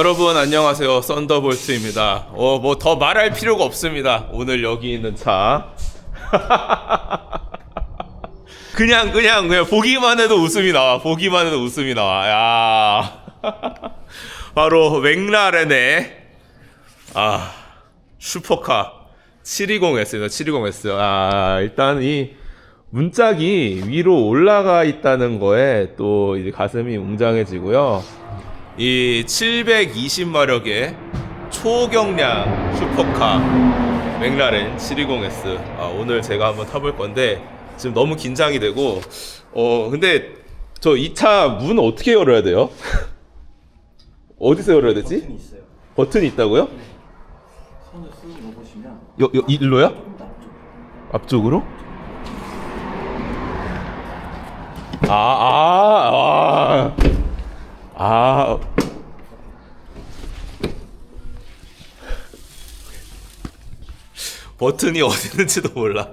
여러분 안녕하세요. 썬더볼트입니다. 뭐 더 말할 필요가 없습니다. 오늘 여기 있는 차 그냥 보기만 해도 웃음이 나와. 보기만 해도 웃음이 나와. 야 바로 맥라렌의 슈퍼카 720S입니다. 720S. 일단 이 문짝이 위로 올라가 있다는 거에 또 이제 가슴이 웅장해지고요. 이 720마력의 초경량 슈퍼카 맥라렌 720S. 오늘 제가 한번 타볼 건데 지금 너무 긴장이 되고 근데 저 이 차 문 어떻게 열어야 돼요? 어디서 열어야 되지? 버튼이 있어요. 버튼이 있다고요? 네. 손을 쓱 넣어보시면 일로요? 조금 더 앞쪽. 앞쪽으로? 버튼이 어디 있는지도 몰라.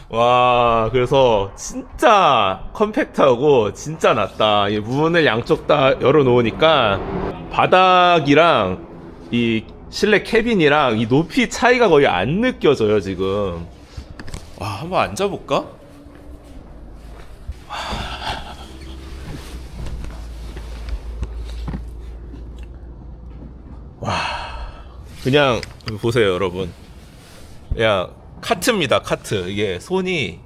와, 그래서 진짜 컴팩트하고 진짜 낫다. 이 문을 양쪽 다 열어놓으니까 바닥이랑 이 실내 캐빈이랑 이 높이 차이가 거의 안 느껴져요 지금. 와, 한번 앉아볼까? 와, 그냥 보세요 여러분. 그냥 카트입니다. 카트. 이게 손이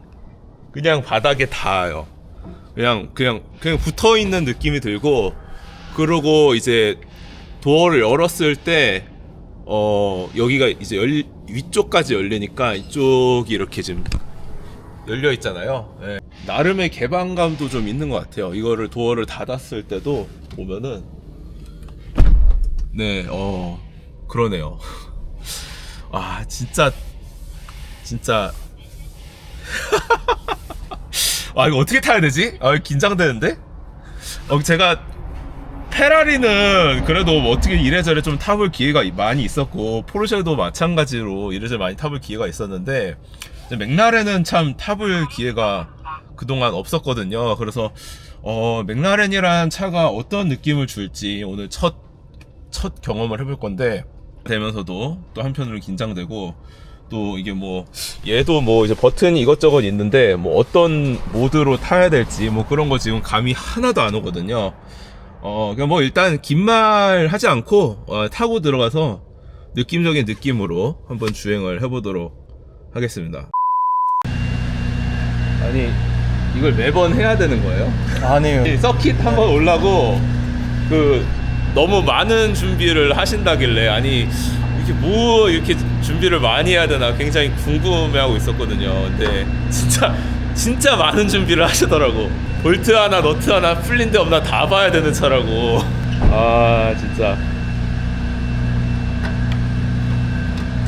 그냥 바닥에 닿아요. 그냥 붙어있는 느낌이 들고, 그러고 이제 도어를 열었을 때 여기가 이제 위쪽까지 열리니까 이쪽이 이렇게 지금 열려 있잖아요. 네. 나름의 개방감도 좀 있는 것 같아요. 이거를 도어를 닫았을 때도 보면은 네, 그러네요. 진짜 이거 어떻게 타야 되지? 긴장되는데? 제가 페라리는 그래도 뭐 어떻게 이래저래 좀 타볼 기회가 많이 있었고, 포르쉐도 마찬가지로 이래저래 많이 타볼 기회가 있었는데, 맥라렌은 참 타볼 기회가 그동안 없었거든요. 그래서 맥라렌이란 차가 어떤 느낌을 줄지 오늘 첫 경험을 해볼 건데, 되면서도 또 한편으로 긴장되고, 또 이게 뭐 얘도 뭐 이제 버튼이 이것저것 있는데 뭐 어떤 모드로 타야 될지 뭐 그런 거 지금 감이 하나도 안 오거든요. 그냥 뭐 일단 긴 말 하지 않고 타고 들어가서 느낌적인 느낌으로 한번 주행을 해보도록 하겠습니다. 아니, 이걸 매번 해야 되는 거예요? 아니에요. 서킷 한번 오려고 너무 많은 준비를 하신다길래, 아니 이렇게 뭐 이렇게 준비를 많이 해야 되나 굉장히 궁금해하고 있었거든요. 근데 진짜 많은 준비를 하시더라고. 볼트 하나 너트 하나 풀린 데 없나 다 봐야 되는 차라고. 진짜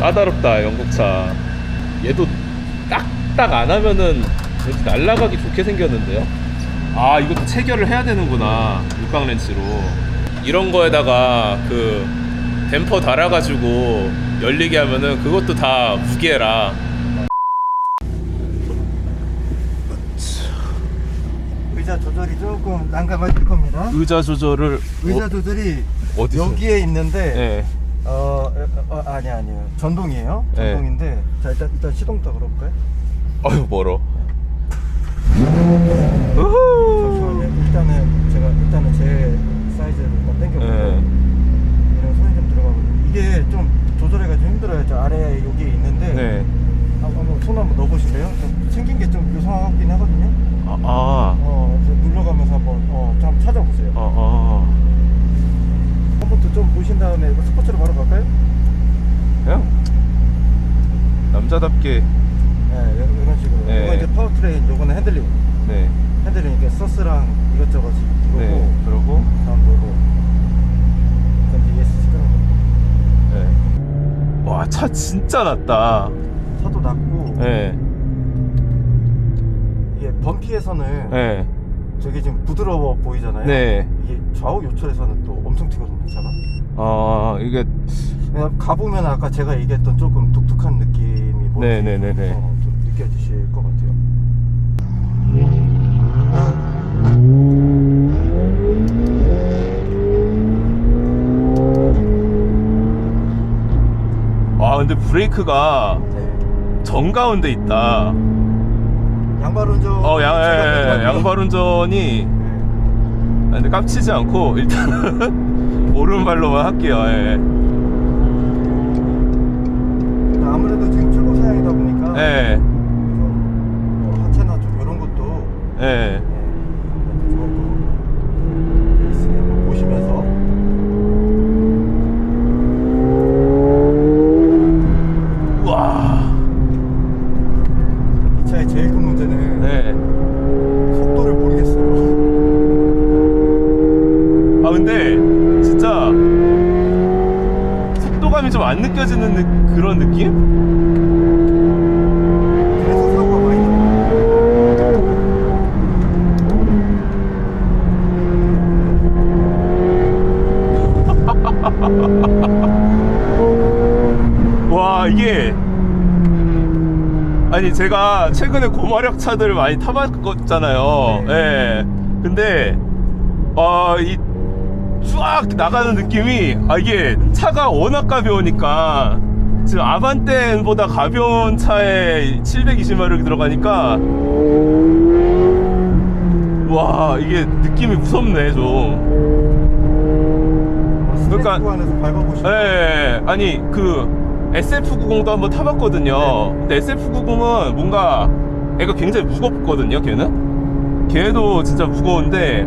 까다롭다 영국차. 얘도 딱 안 하면은 왠지 날아가기 좋게 생겼는데요. 이것도 체결을 해야 되는구나, 육각렌치로. 이런 거에다가 댐퍼 달아가지고 열리게 하면은 그것도 다 무게라. 의자 조절이 조금 난감하실 겁니다. 의자 조절을 의자 조절이 어디서? 여기에 있는데 네. 아니에요. 전동이에요. 네. 전동인데 자 일단 시동부터 걸어볼까요? 멀어. 잠시만요. 일단은 제 사이즈를 일단 당겨보고. 손이 좀 들어가거든요. 이게 좀 조절해가 좀 힘들어요. 저 아래에 여기에 있는데. 네. 한번 손 한번 넣어보실래요? 좀 생긴 게 좀 요상하긴 하거든요. 좀 눌러가면서 한번 찾아보세요. 한번더 좀 보신 다음에 스포츠로 바로 갈까요? 그냥 남자답게. 네, 이런 식으로. 네. 이거 이제 파워트레인, 요거는 핸들링. 네. 핸들링 이렇게 서스랑 이것저것 이거고. 네. 그러고. 다음 거고. 그럼 ESC 끄는 거. 네. 와, 차 진짜 낫다. 차도 낮고. 네. 이게 범피에서는 네. 저게 지금 부드러워 보이잖아요. 네. 이게 좌우 요철에서는 또 엄청 튀거든요, 차가. 이게. 그냥 가보면 아까 제가 얘기했던 조금 독특한 느낌이 뭔지 네네네네. 좀 느껴지실 것 같아요. 근데 브레이크가 네. 정가운데 있다. 양발 운전. 양발 운전이. 네. 근데 깝치지 않고 일단은 오른발로만 할게요. 예. 아무래도 지금 출고 사양이다 보니까 예. 좀 하체나 좀 이런 것도 예. 조금 있으니 한번 보시면서. 우와. 이 차의 제일 큰 문제는 네. 속도를 모르겠어요. 아 근데 진짜 속도감이 좀 안 느껴지는 그런 느낌? 그래서 사고가 많이 나요. 와 이게 아니 제가 최근에 고마력 차들을 많이 타봤잖아요. 네. 예. 근데 이 쫙 나가는 느낌이 이게 차가 워낙 가벼우니까 지금 아반떼보다 가벼운 차에 720마력이 들어가니까 와 이게 느낌이 무섭네 좀. 스트레스 구간에서 밟아보시면 예, 아니 그 SF90도 한번 타봤거든요. 네. 근데 SF90은 뭔가 애가 굉장히 무겁거든요. 걔도 진짜 무거운데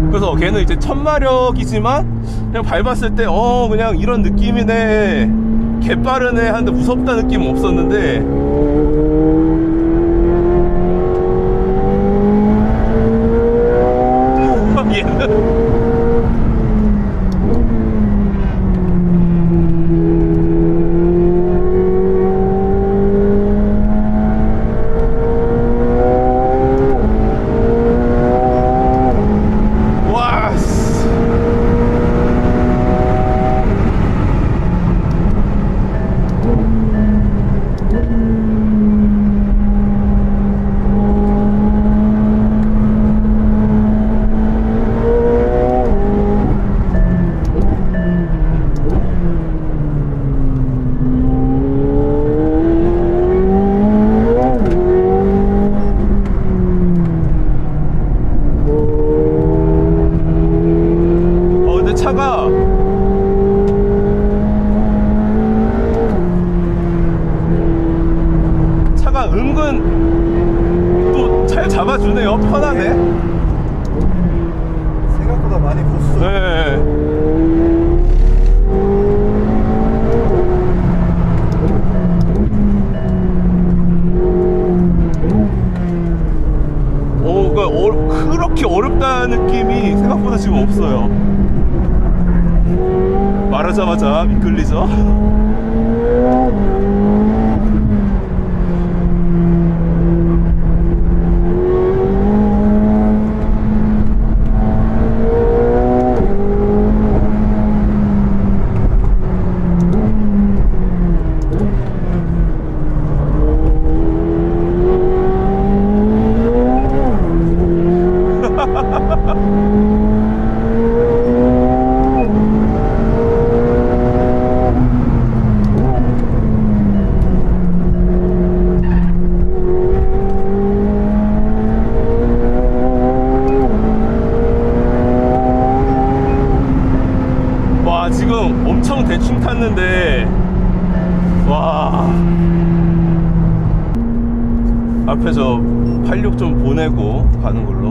그래서 걔는 이제 1000마력이지만 그냥 밟았을 때 그냥 이런 느낌이네, 개빠르네 하는데 무섭다 느낌은 없었는데 얘는 차가 은근 또 잘 잡아주네요. 편하네. 생각보다 많이 보수죠. 네. 그렇게 어렵다는 느낌이 생각보다 지금 없어요. 말하자마자 미끌리죠? 와 지금 엄청 대충 탔는데 와 앞에 저 86 좀 보내고 가는 걸로.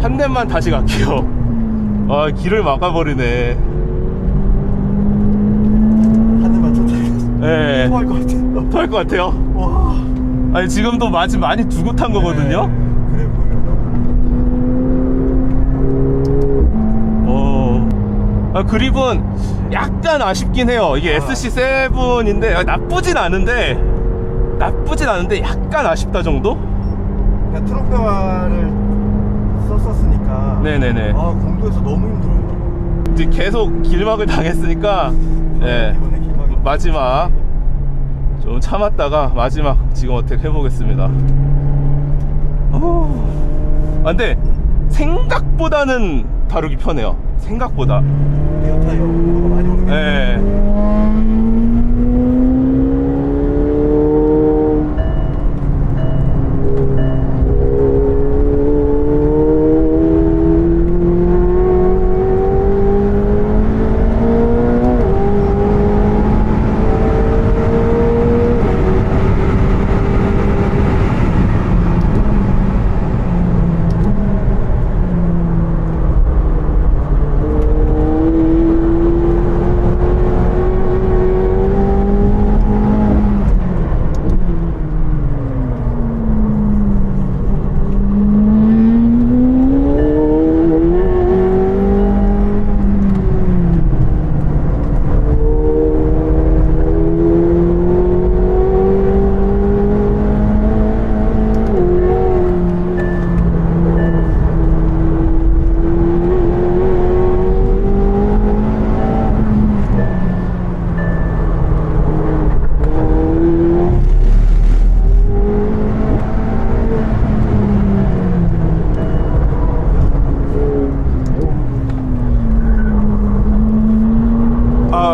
한 대만 다시 갈게요. 아, 길을 막아버리네. 한 대만 천천히 예. 토할 것 같아. 토할 것 같아요. 와. 아니, 지금도 많이 두고 탄 거거든요. 그래 보여. 그립은 약간 아쉽긴 해요. 이게 SC7인데 나쁘진 않은데 약간 아쉽다 정도? 그러니까 트로페화를 썼었으니까. 네네네. 공도에서 너무 힘들어요. 이제 계속 길막을 당했으니까 예. 이번에 길막이 마지막 좀 참았다가 마지막 지금 어택 해보겠습니다. 근데 생각보다는 다루기 편해요. 생각보다. 리어 타이어 온도가 많이 오르겠네. 예.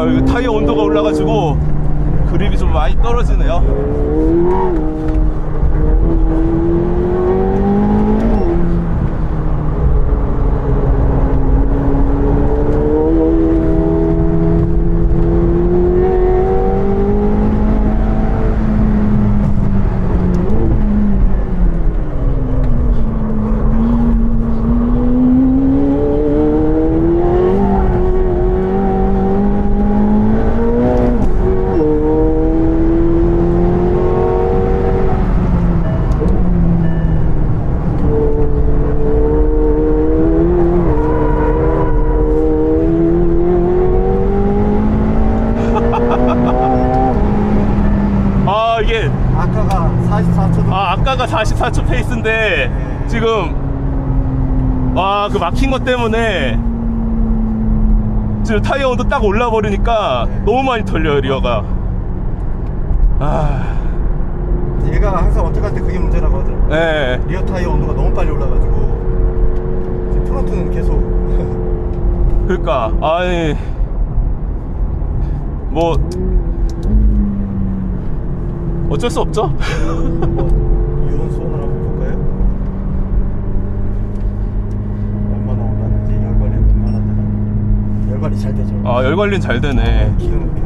이거 타이어 온도가 올라가지고 그립이 좀 많이 떨어지네요. 이게 아까가 44초도. 아까가 44초 페이스인데 지금 그 막힌 것 때문에 지금 타이어 온도 딱 올라 버리니까 너무 많이 털려요, 리어가. 얘가 항상 어택할 때 그게 문제라고 하더라고요. 네. 리어 타이어 온도가 너무 빨리 올라가지고 지금 프론트는 계속. 그러니까 아니 뭐 어쩔 수 없죠. 이온 수온을 한번 볼까요? 얼마나 올랐는지, 열 관리 얼마나 되나. 열 관리 잘 되죠. 열 관리는 잘 되네. 기가 막혀요.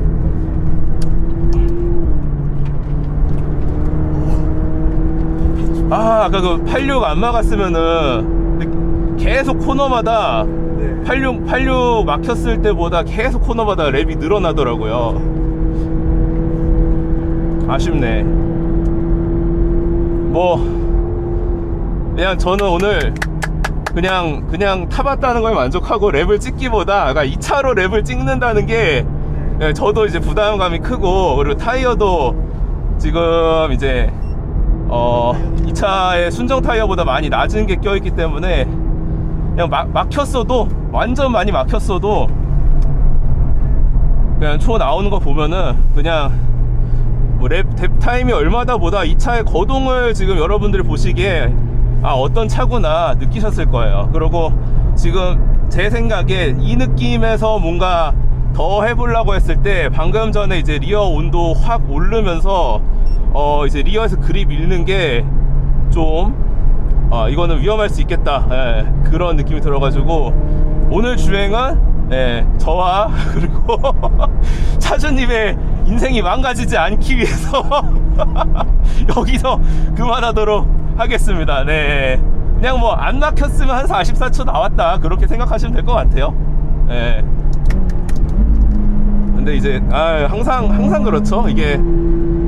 아까 그 86 안 막았으면은 계속 코너마다 네. 86 막혔을 때보다 계속 코너마다 랩이 늘어나더라고요. 아쉽네. 뭐 그냥 저는 오늘 그냥 타봤다는 거에 만족하고 랩을 찍기보다 그러니까 2차로 랩을 찍는다는 게 저도 이제 부담감이 크고, 그리고 타이어도 지금 이제 2차의 순정 타이어보다 많이 낮은 게 껴있기 때문에 그냥 막혔어도, 완전 많이 막혔어도 그냥 초 나오는 거 보면은 그냥 뭐 랩 타임이 얼마다 보다 2차의 거동을 지금 여러분들이 보시기에 어떤 차구나 느끼셨을 거예요. 그리고 지금 제 생각에 이 느낌에서 뭔가 더 해보려고 했을 때 방금 전에 이제 리어 온도 확 오르면서 이제 리어에서 그립 밀는 게 좀 이거는 위험할 수 있겠다, 그런 느낌이 들어가지고 오늘 주행은 저와 그리고 차주님의 인생이 망가지지 않기 위해서 여기서 그만하도록 하겠습니다. 네. 그냥 뭐 안 막혔으면 한 44초 나왔다 그렇게 생각하시면 될 것 같아요. 예. 근데 이제 항상 그렇죠. 이게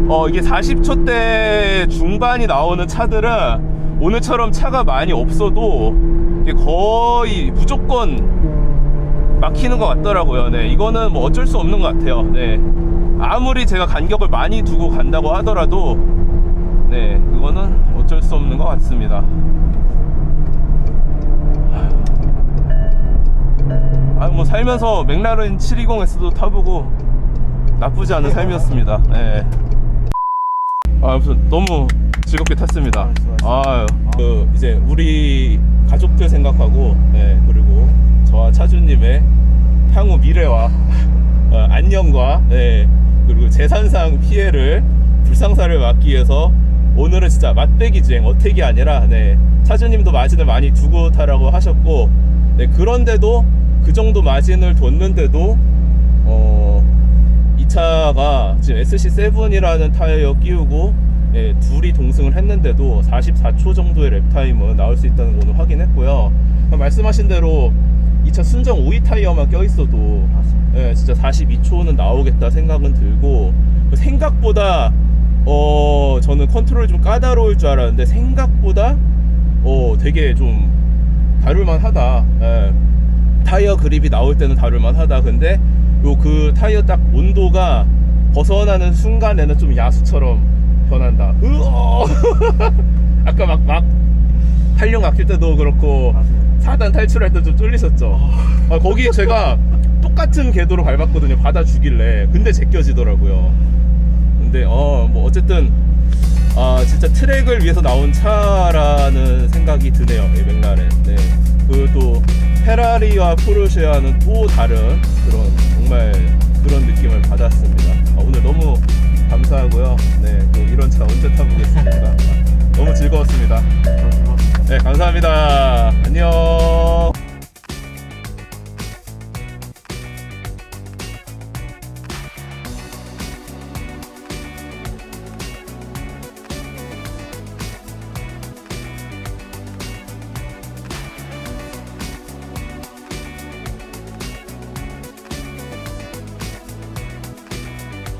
40초대 중반이 나오는 차들은 오늘처럼 차가 많이 없어도 이게 거의 무조건 막히는 것 같더라고요. 네, 이거는 뭐 어쩔 수 없는 것 같아요. 네, 아무리 제가 간격을 많이 두고 간다고 하더라도 네, 그거는 어쩔 수 없는 것 같습니다. 뭐 살면서 맥라렌 720S도 타보고 나쁘지 않은 삶이었습니다. 네. 아무튼 너무 즐겁게 탔습니다. 이제 우리 가족들 생각하고, 네, 그리고 저와 차주님의 향후 미래와 안녕과, 네, 그리고 재산상 피해를 불상사를 막기 위해서 오늘은 진짜 맛배기 주행, 어택이 아니라, 네, 차주님도 마진을 많이 두고 타라고 하셨고, 네, 그런데도 그 정도 마진을 뒀는데도 이 차가 지금 SC7이라는 타이어 끼우고, 예, 둘이 동승을 했는데도 44초 정도의 랩타임은 나올 수 있다는 거 오늘 확인했고요. 말씀하신 대로 이 차 순정 5위 타이어만 껴있어도 예, 진짜 42초는 나오겠다 생각은 들고, 생각보다 저는 컨트롤이 좀 까다로울 줄 알았는데 생각보다 되게 좀 다룰만 하다. 예. 타이어 그립이 나올 때는 다룰만 하다. 근데 그 타이어 딱 온도가 벗어나는 순간에는 좀 야수처럼 변한다. 아까 막 활력 막힐 때도 그렇고 4단 탈출할 때 좀 쫄리셨죠? 거기 제가 똑같은 궤도로 밟았거든요. 받아주길래. 근데 제껴지더라고요. 근데 뭐 어쨌든 진짜 트랙을 위해서 나온 차라는 생각이 드네요. 이 맥라렌. 네. 또 페라리와 포르쉐와는 또 다른 그런 정말 그런 느낌을 받았습니다. 오늘 너무 감사하고요. 네, 또 이런 차 언제 타보겠습니까? 너무 즐거웠습니다. 네, 감사합니다. 안녕.